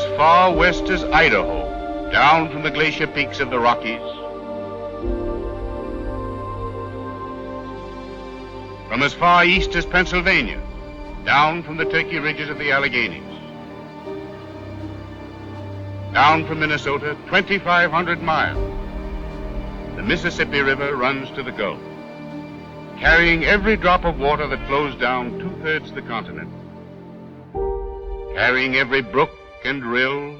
as far west as Idaho, down from the glacier peaks of the Rockies, from as far east as Pennsylvania, down from the Turkey ridges of the Alleghanies, down from Minnesota 2,500 miles, the Mississippi River runs to the Gulf, carrying every drop of water that flows down two-thirds the continent, carrying every brook and rill,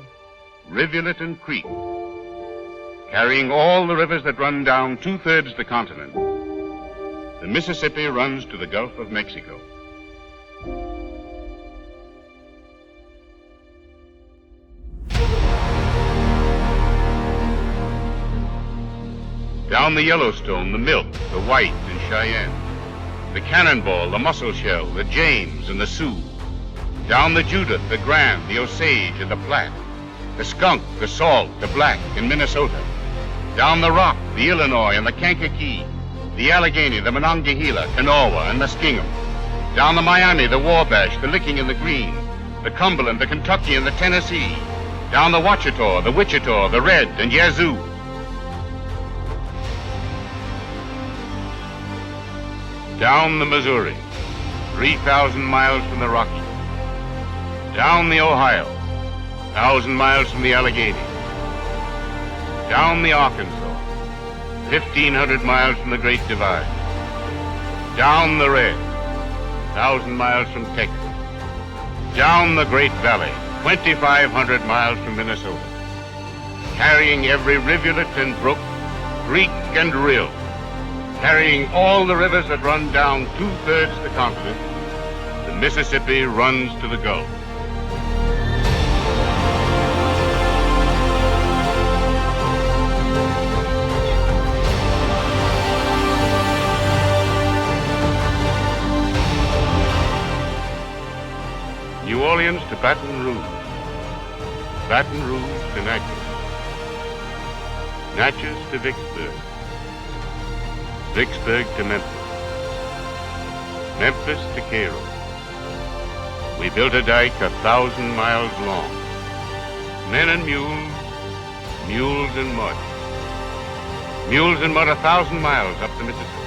rivulet and creek, carrying all the rivers that run down two-thirds the continent. The Mississippi runs to the Gulf of Mexico. Down the Yellowstone, the Milk, the White, and Cheyenne, the Cannonball, the Musselshell, the James, and the Sioux, down the Judith, the Grand, the Osage, and the Platte, the Skunk, the Salt, the Black, in Minnesota, down the Rock, the Illinois, and the Kankakee, the Allegheny, the Monongahela, Kanawha, and Muskingum, down the Miami, the Wabash, the Licking, and the Green, the Cumberland, the Kentucky, and the Tennessee, down the Ouachita, the Wichita, the Red, and Yazoo, down the Missouri, 3,000 miles from the Rockies, down the Ohio, 1,000 miles from the Allegheny, down the Arkansas, 1,500 miles from the Great Divide, down the Red, 1,000 miles from Texas, down the Great Valley, 2,500 miles from Minnesota, carrying every rivulet and brook, creek and rill, carrying all the rivers that run down two-thirds the continent. The Mississippi runs to the Gulf. New Orleans to Baton Rouge, Baton Rouge to Natchez, Natchez to Vicksburg, Vicksburg to Memphis, Memphis to Cairo. We built a dike 1,000 miles long. Men and mules, mules and mud. Mules and mud 1,000 miles up the Mississippi.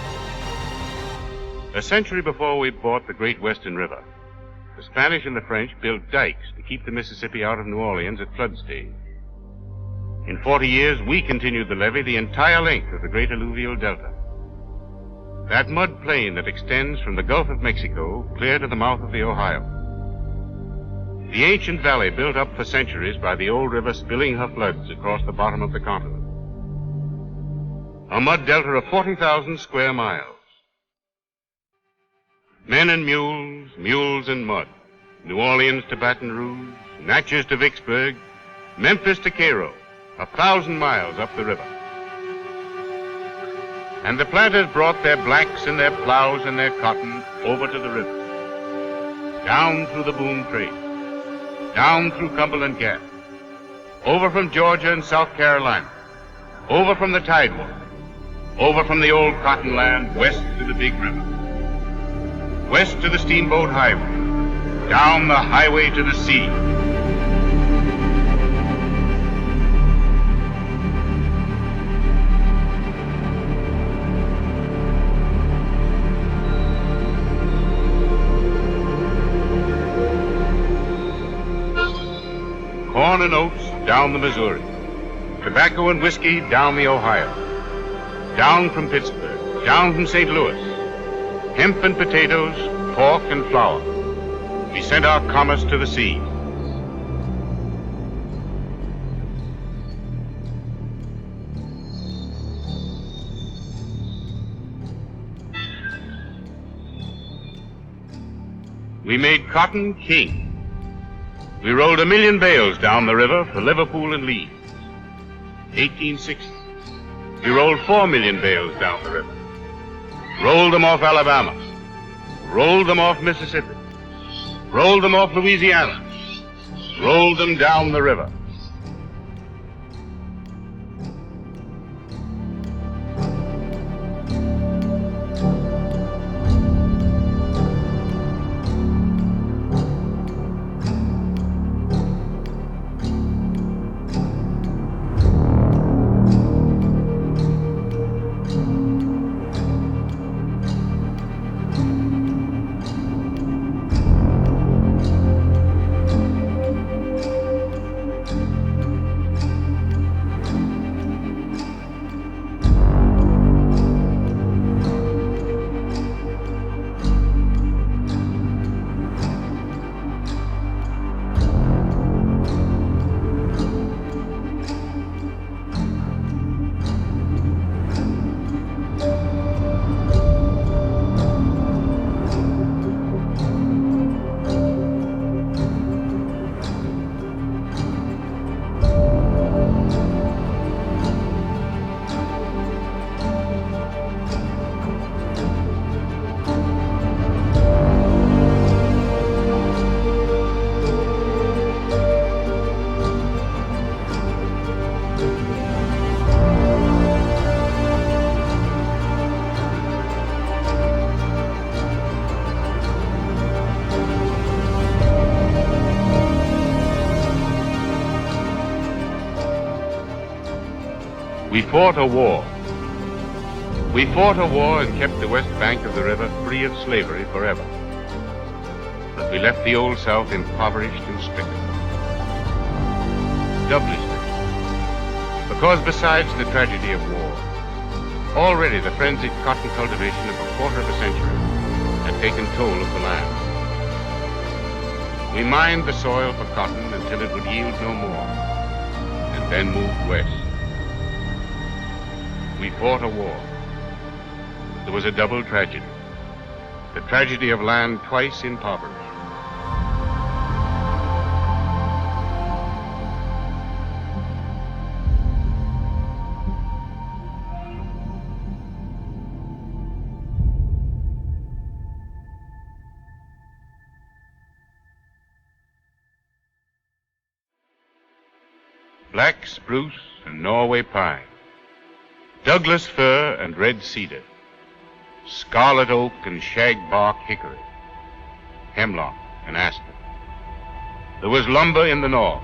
A century before we bought the Great Western River, the Spanish and the French built dikes to keep the Mississippi out of New Orleans at flood stage. In 40 years, we continued the levee the entire length of the great alluvial delta. That mud plain that extends from the Gulf of Mexico clear to the mouth of the Ohio. The ancient valley built up for centuries by the old river spilling her floods across the bottom of the continent. A mud delta of 40,000 square miles. Men and mules, mules and mud. New Orleans to Baton Rouge, Natchez to Vicksburg, Memphis to Cairo, 1,000 miles up the river. And the planters brought their blacks and their plows and their cotton over to the river, down through the boom trade, down through Cumberland Gap, over from Georgia and South Carolina, over from the Tidewater, over from the old cotton land west to the big river, west to the steamboat highway, down the highway to the sea. Corn and oats down the Missouri, tobacco and whiskey down the Ohio, down from Pittsburgh, down from St. Louis, hemp and potatoes, pork and flour. We sent our commerce to the sea. We made cotton king. We rolled 1 million bales down the river for Liverpool and Leeds. 1860. We rolled 4 million bales down the river. Rolled them off Alabama. Rolled them off Mississippi. Rolled them off Louisiana. Rolled them down the river. We fought a war. We fought a war and kept the west bank of the river free of slavery forever. But we left the Old South impoverished and stricken. Doubly stricken. Because besides the tragedy of war, already the frenzied cotton cultivation of a quarter of a century had taken toll of the land. We mined the soil for cotton until it would yield no more, and then moved west. We fought a war. There was a double tragedy. The tragedy of land twice impoverished. Black spruce and Norway pine, Douglas fir and red cedar, scarlet oak and shagbark hickory, hemlock and aspen. There was lumber in the north.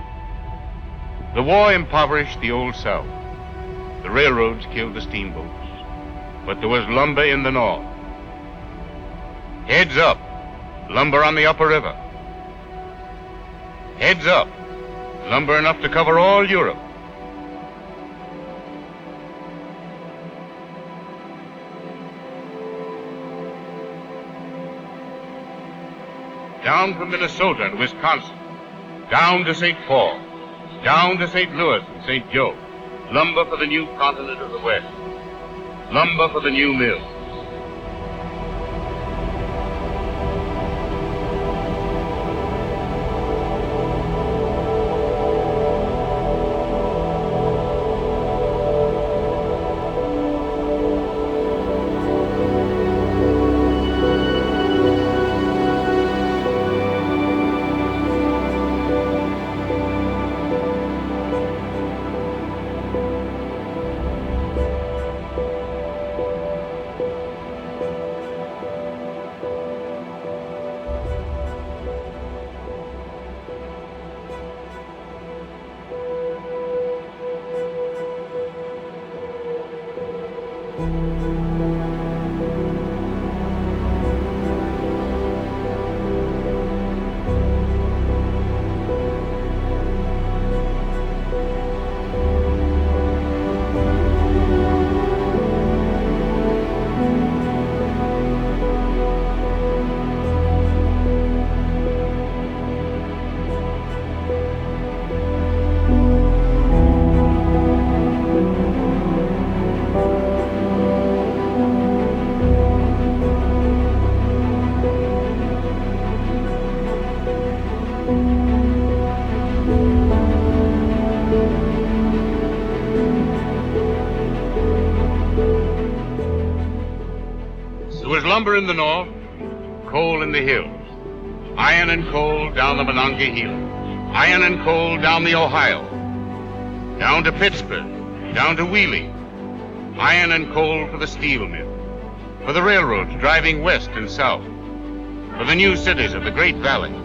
The war impoverished the Old South. The railroads killed the steamboats. But there was lumber in the north. Heads up, lumber on the upper river. Heads up, lumber enough to cover all Europe. Down from Minnesota and Wisconsin, down to St. Paul, down to St. Louis and St. Joe, lumber for the new continent of the West, lumber for the new mills. Lumber in the north, coal in the hills, iron and coal down the Monongahela, iron and coal down the Ohio, down to Pittsburgh, down to Wheeling, iron and coal for the steel mill, for the railroads driving west and south, for the new cities of the Great Valley.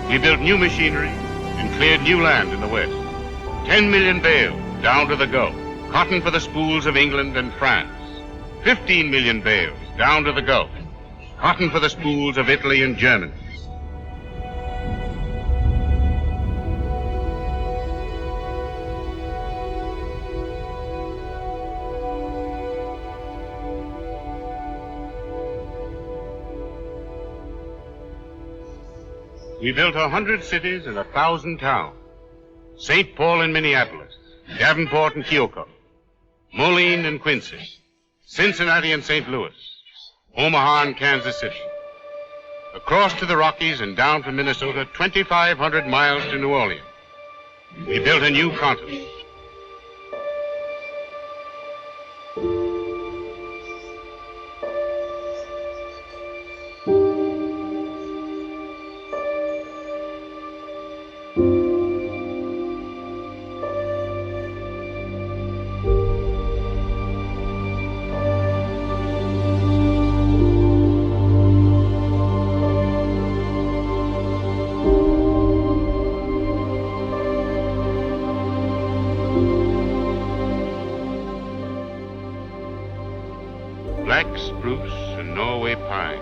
We built new machinery and cleared new land in the West. 10 million bales down to the Gulf, cotton for the spools of England and France. 15 million bales down to the Gulf, cotton for the spools of Italy and Germany. We built 100 cities and 1,000 towns. St. Paul and Minneapolis, Davenport and Keokuk, Moline and Quincy, Cincinnati and St. Louis, Omaha and Kansas City. Across to the Rockies and down from Minnesota, 2,500 miles to New Orleans. We built a new continent. Black spruce and Norway pine,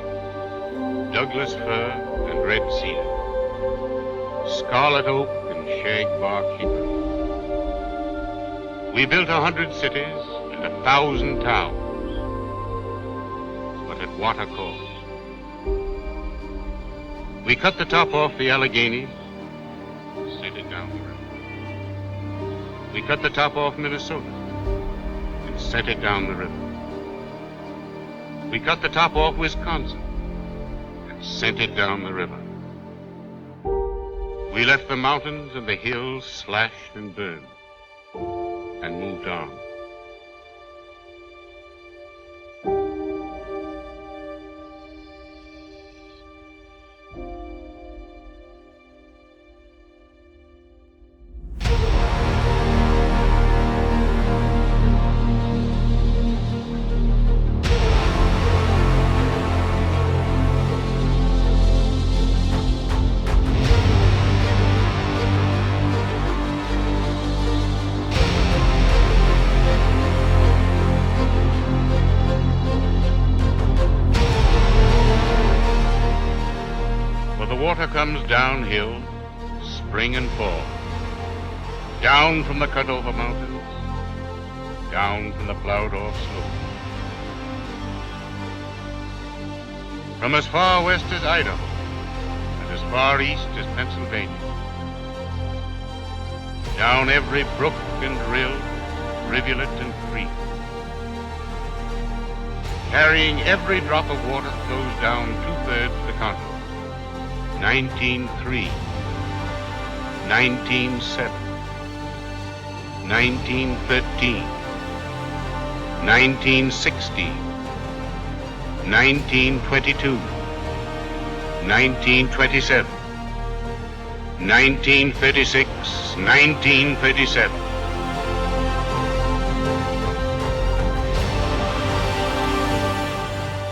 Douglas fir and red cedar, scarlet oak and shagbark hickory. We built 100 cities and 1,000 towns, but at what a cost? We cut the top off the Allegheny, sent it down the river. We cut the top off Minnesota and sent it down the river. We cut the top off Wisconsin and sent it down the river. We left the mountains and the hills slashed and burned and moved on. The water comes downhill, spring and fall, down from the cut-over mountains, down from the plowed-off slopes. From as far west as Idaho and as far east as Pennsylvania, down every brook and rill, rivulet and creek, carrying every drop of water flows down 2/3 of the continent. 1903, 1907, 1913, 1916, 1922, 1927, 1936, 1937.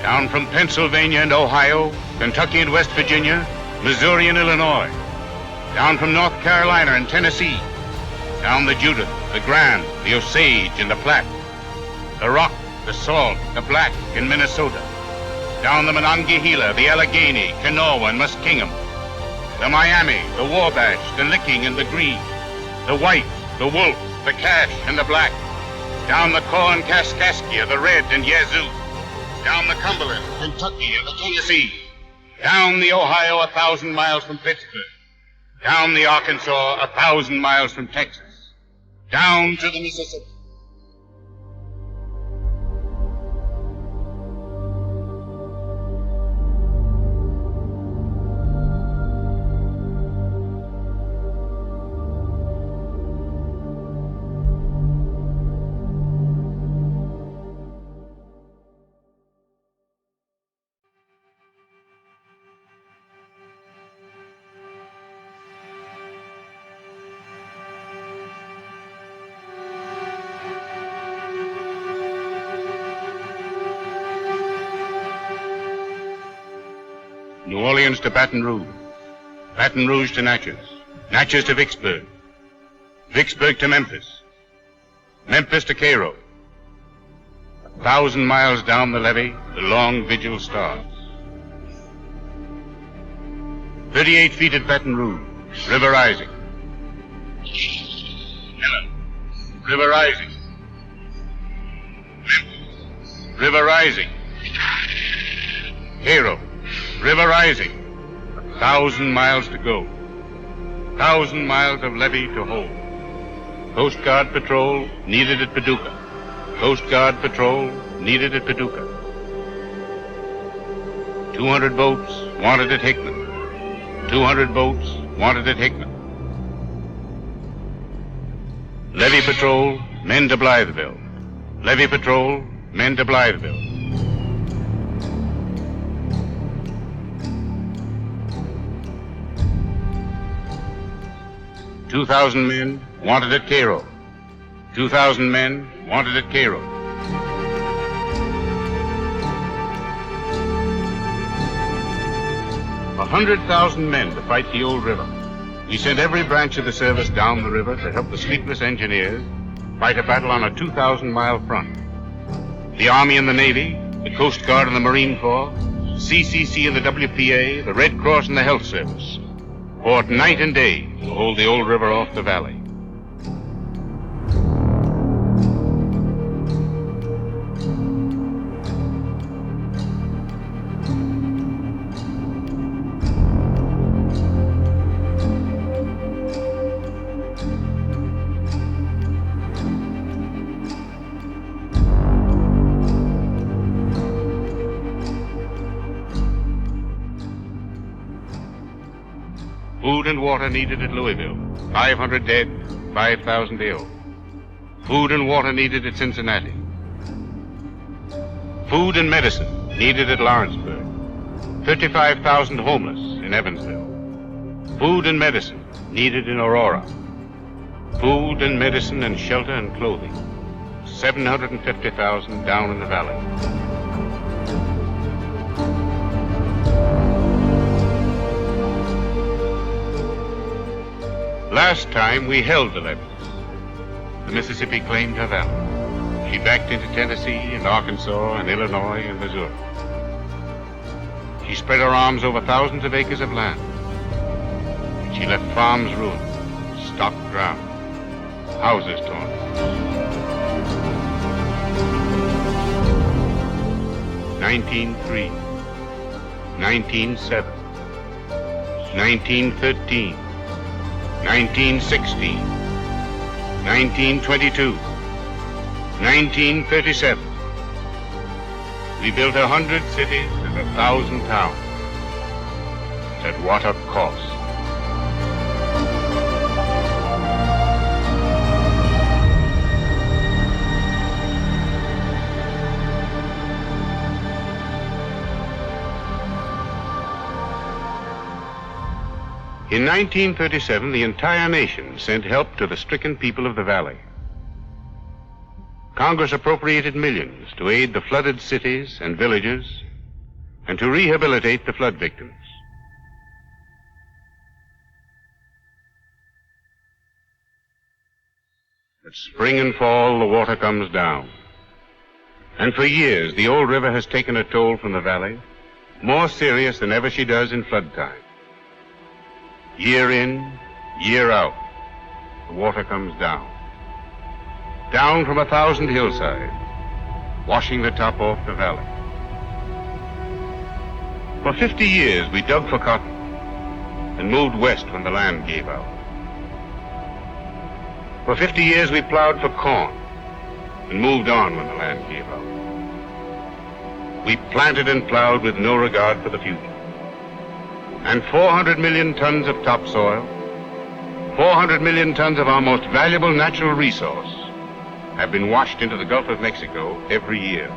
Down from Pennsylvania and Ohio, Kentucky and West Virginia, Missouri and Illinois, down from North Carolina and Tennessee, down the Judith, the Grand, the Osage and the Platte, the Rock, the Salt, the Black in Minnesota, down the Monongahela, the Allegheny, Kanawha and Muskingum, the Miami, the Wabash, the Licking and the Green, the White, the Wolf, the Cache and the Black, down the Kaskaskia, the Red and Yazoo, down the Cumberland, Kentucky and the Tennessee, down the Ohio 1,000 miles from Pittsburgh, down the Arkansas 1,000 miles from Texas, down to the Mississippi. New Orleans to Baton Rouge, Baton Rouge to Natchez, Natchez to Vicksburg, Vicksburg to Memphis, Memphis to Cairo. 1,000 miles down the levee, the long vigil starts. 38 feet at Baton Rouge, river rising. River rising. Memphis, river rising. Cairo, river rising. 1,000 miles to go. 1,000 miles of levee to hold. Coast Guard patrol needed at Paducah. Coast Guard patrol needed at Paducah. 200 boats wanted at Hickman. 200 boats wanted at Hickman. Levee patrol, men to Blytheville. Levee patrol, men to Blytheville. "2,000 men wanted at Cairo. 2,000 men wanted at Cairo. A 100,000 men to fight the old river. We sent every branch of the service down the river to help the sleepless engineers fight a battle on a 2,000-mile front. The Army and the Navy, the Coast Guard and the Marine Corps, CCC and the WPA, the Red Cross and the Health Service fought night and day to hold the old river off the valley. Food and water needed at Louisville. 500 dead, 5,000 ill. Food and water needed at Cincinnati. Food and medicine needed at Lawrenceburg. 35,000 homeless in Evansville. Food and medicine needed in Aurora. Food and medicine and shelter and clothing. 750,000 down in the valley. Last time we held the levees. The Mississippi claimed her valley. She backed into Tennessee and Arkansas and Illinois and Missouri. She spread her arms over thousands of acres of land. She left farms ruined, stock drowned, houses torn. "1903, 1907, 1913, 1916, 1922, 1937. We built 100 cities and 1,000 towns. At what a cost? In 1937, the entire nation sent help to the stricken people of the valley. Congress appropriated millions to aid the flooded cities and villages and to rehabilitate the flood victims. At spring and fall, the water comes down. And for years, the old river has taken a toll from the valley, more serious than ever she does in flood time. Year in, year out, the water comes down. Down from 1,000 hillsides, washing the top off the valley. For 50 years, we dug for cotton and moved west when the land gave out. For 50 years, we plowed for corn and moved on when the land gave out. We planted and plowed with no regard for the future. And 400 million tons of topsoil, 400 million tons of our most valuable natural resource have been washed into the Gulf of Mexico every year.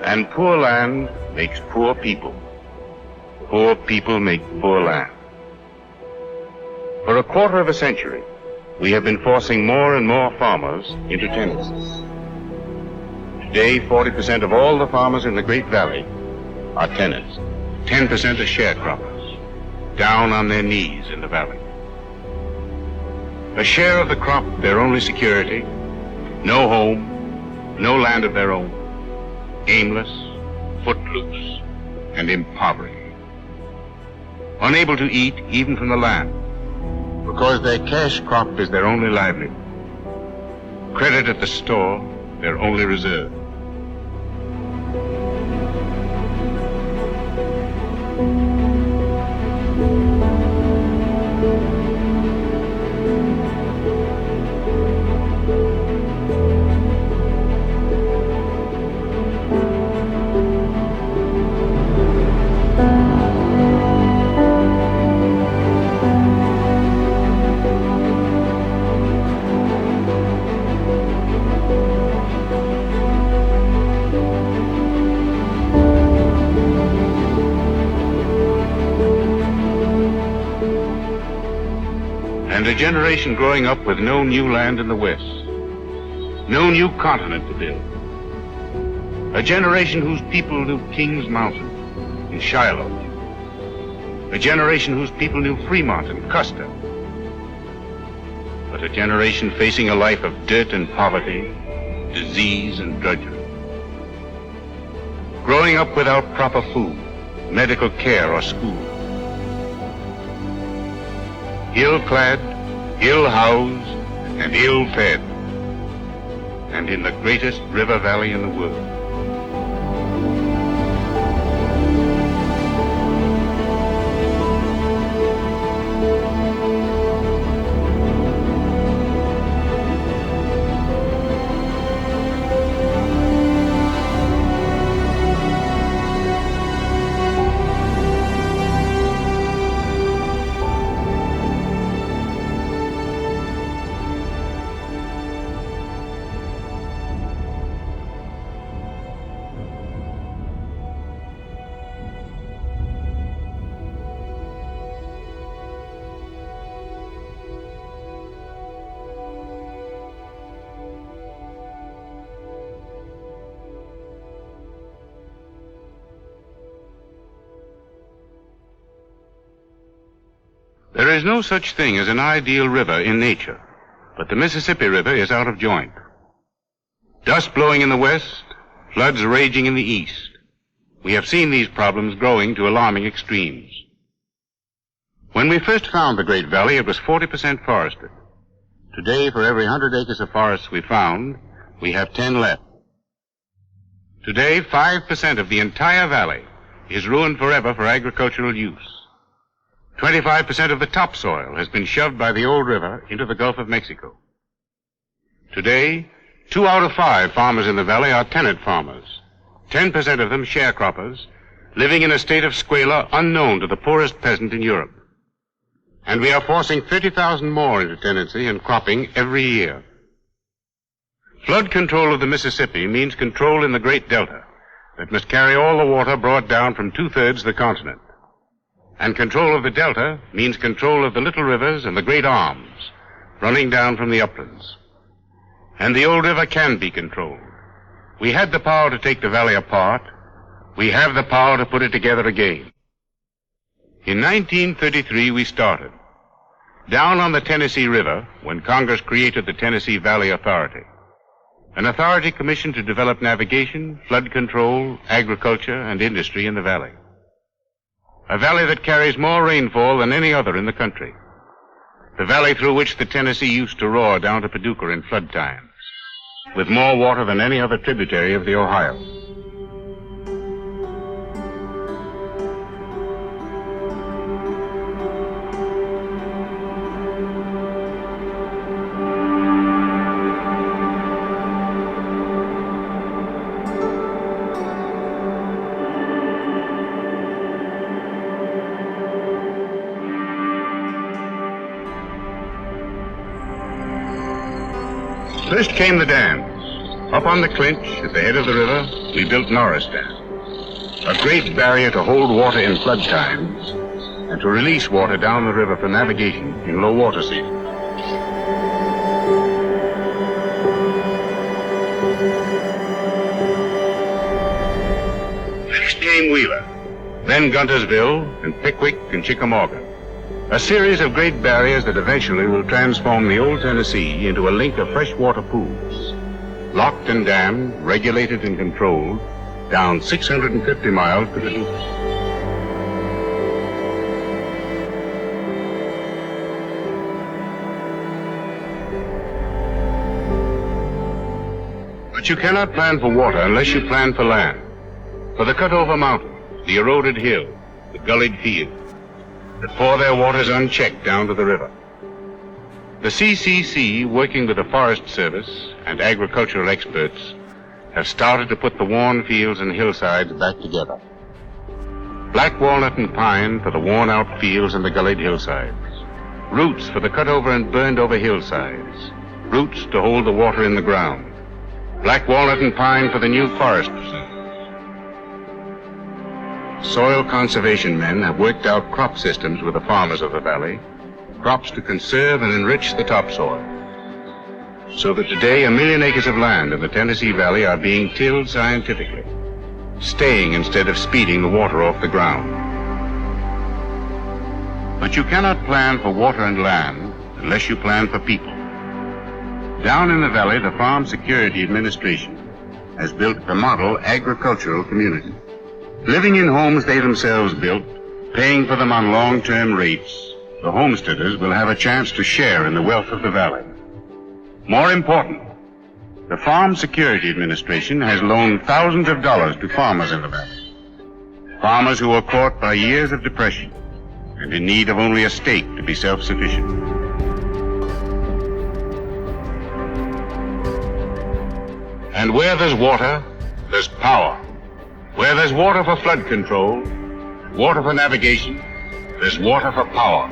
And poor land makes poor people. Poor people make poor land. For a quarter of a century, we have been forcing more and more farmers into tenancy. Today, 40% of all the farmers in the Great Valley are tenants. 10% are sharecroppers, down on their knees in the valley. A share of the crop, their only security, no home, no land of their own, aimless, footloose, and impoverished. Unable to eat even from the land, because their cash crop is their only livelihood. Credit at the store, their only reserve. And a generation growing up with no new land in the West, no new continent to build. A generation whose people knew King's Mountain and Shiloh. A generation whose people knew Fremont and Custer. But a generation facing a life of dirt and poverty, disease and drudgery. Growing up without proper food, medical care or school. Ill-clad, ill-housed, and ill-fed, and in the greatest river valley in the world. There is no such thing as an ideal river in nature, but the Mississippi River is out of joint. Dust blowing in the west, floods raging in the east. We have seen these problems growing to alarming extremes. When we first found the Great Valley, it was 40% forested. Today, for every 100 acres of forests we found, we have 10 left. Today, 5% of the entire valley is ruined forever for agricultural use. 25% of the topsoil has been shoved by the old river into the Gulf of Mexico. Today, 2 out of 5 farmers in the valley are tenant farmers, 10% of them sharecroppers, living in a state of squalor unknown to the poorest peasant in Europe. And we are forcing 30,000 more into tenancy and cropping every year. Flood control of the Mississippi means control in the Great Delta that must carry all the water brought down from 2/3 the continent. And control of the delta means control of the little rivers and the great arms running down from the uplands. And the old river can be controlled. We had the power to take the valley apart. We have the power to put it together again. In 1933, we started. Down on the Tennessee River, when Congress created the Tennessee Valley Authority, an authority commissioned to develop navigation, flood control, agriculture, and industry in the valley. A valley that carries more rainfall than any other in the country. The valley through which the Tennessee used to roar down to Paducah in flood times, with more water than any other tributary of the Ohio. First came the dams. Up on the clinch, at the head of the river, we built Norris Dam, a great barrier to hold water in flood times and to release water down the river for navigation in low water seasons. then Guntersville and Pickwick and Chickamauga. A series of great barriers that eventually will transform the old Tennessee into a link of freshwater pools, locked and dammed, regulated and controlled, down 650 miles to the east. But you cannot plan for water unless you plan for land, for the cut-over mountains, the eroded hills, the gullied fields that pour their waters unchecked down to the river. The CCC, working with the Forest Service and agricultural experts, have started to put the worn fields and hillsides back together. Black walnut and pine for the worn-out fields and the gullied hillsides. Roots for the cut-over and burned-over hillsides. Roots to hold the water in the ground. Black walnut and pine for the new forest preserves. Soil conservation men have worked out crop systems with the farmers of the valley, crops to conserve and enrich the topsoil, so that today 1 million acres of land in the Tennessee Valley are being tilled scientifically, staying instead of speeding the water off the ground. But you cannot plan for water and land unless you plan for people. Down in the valley, the Farm Security Administration has built a model agricultural community. Living in homes they themselves built, paying for them on long-term rates, the homesteaders will have a chance to share in the wealth of the valley. More important, the Farm Security Administration has loaned thousands of dollars to farmers in the valley. Farmers who were caught by years of depression and in need of only a stake to be self-sufficient. And where there's water, there's power. Where there's water for flood control, water for navigation, there's water for power.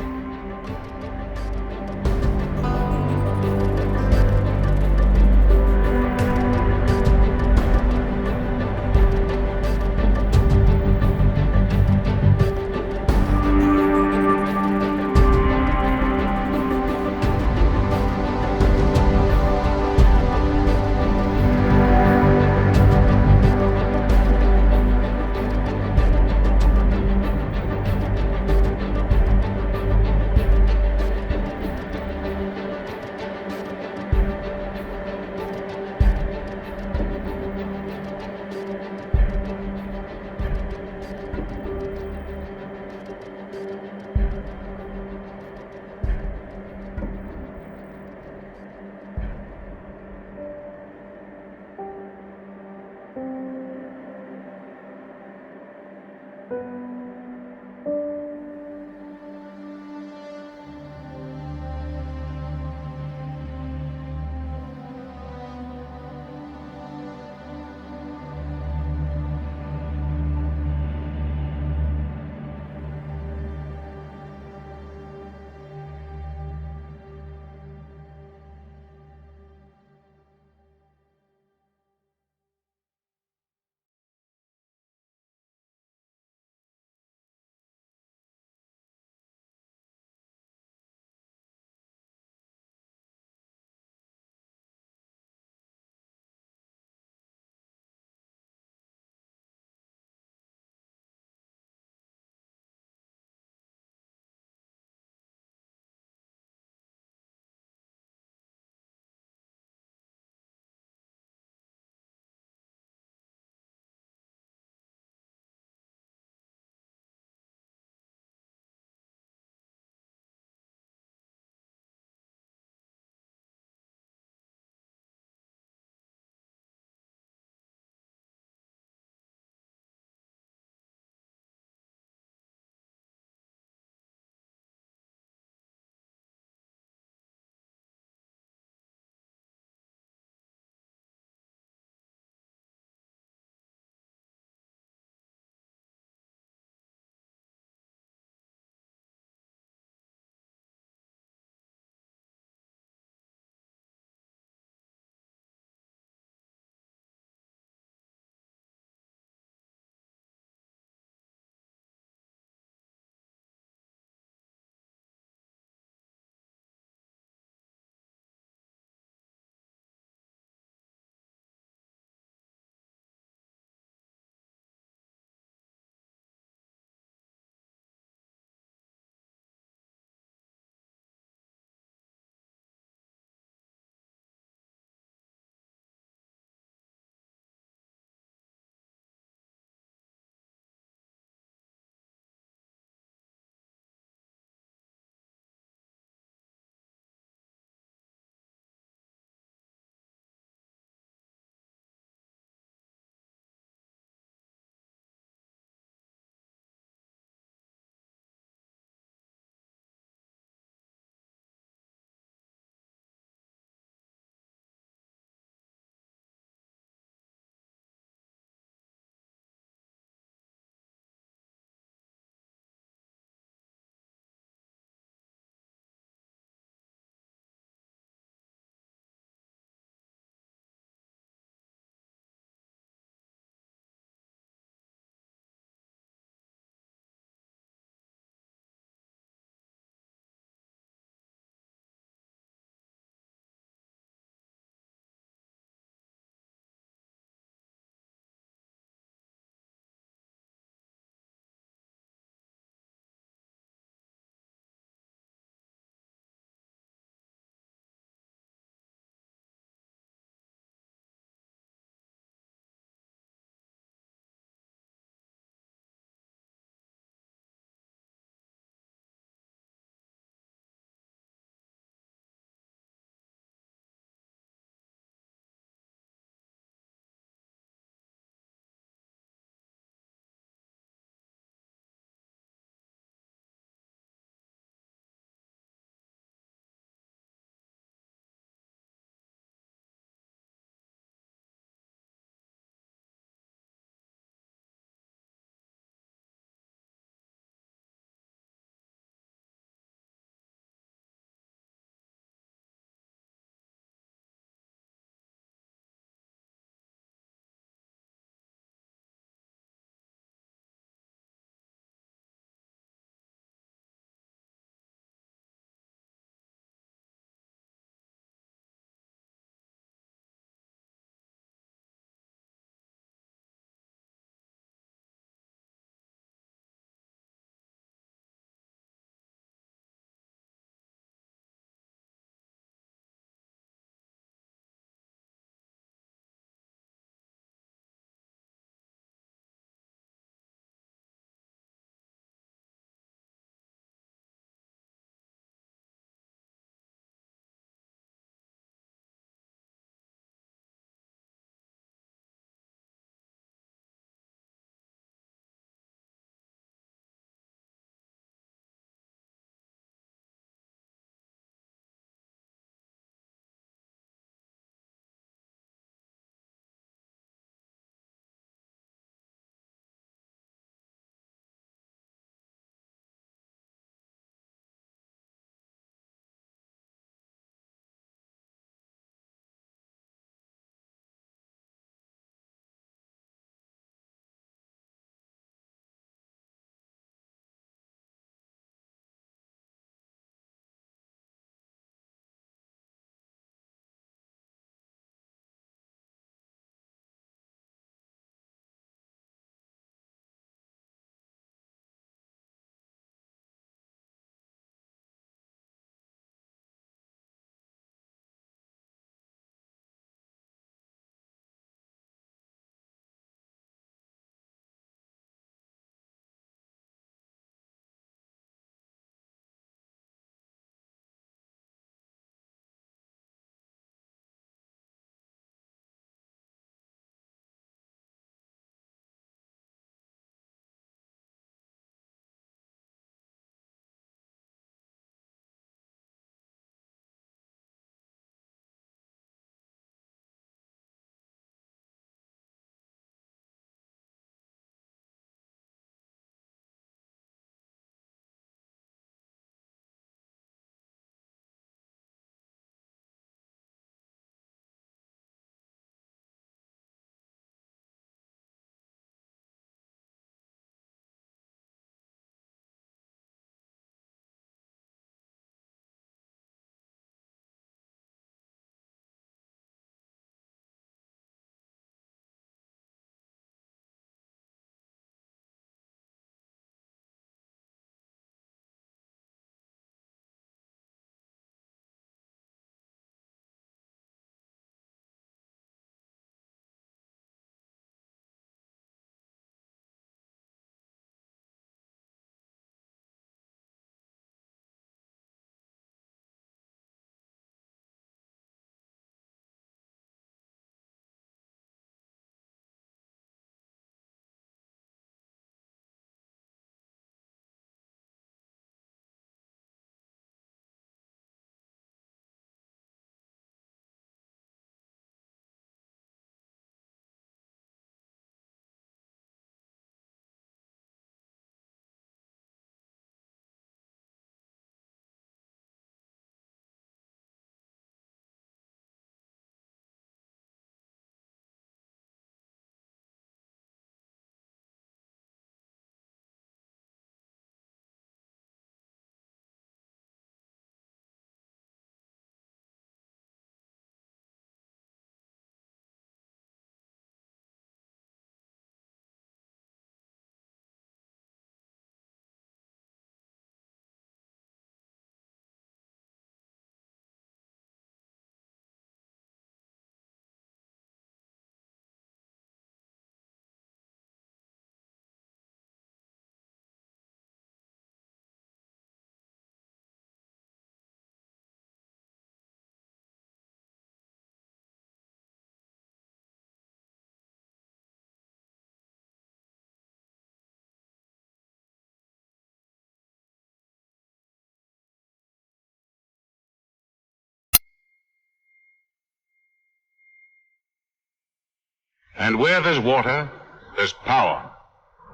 And where there's water, there's power.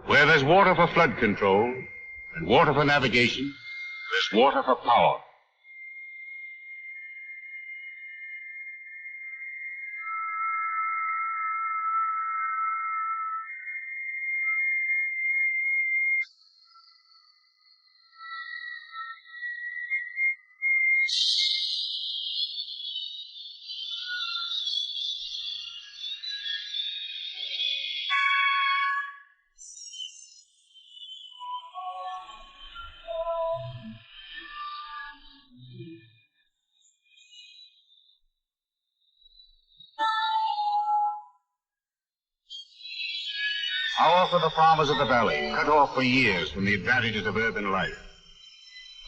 Where there's water for flood control and water for navigation, there's water for power. Power for the farmers of the valley, cut off for years from the advantages of urban life.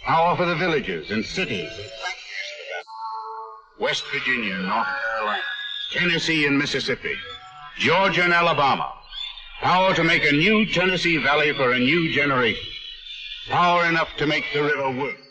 Power for the villages and cities and factories of the valley. West Virginia, North Carolina, Tennessee and Mississippi, Georgia and Alabama. Power to make a new Tennessee Valley for a new generation. Power enough to make the river work.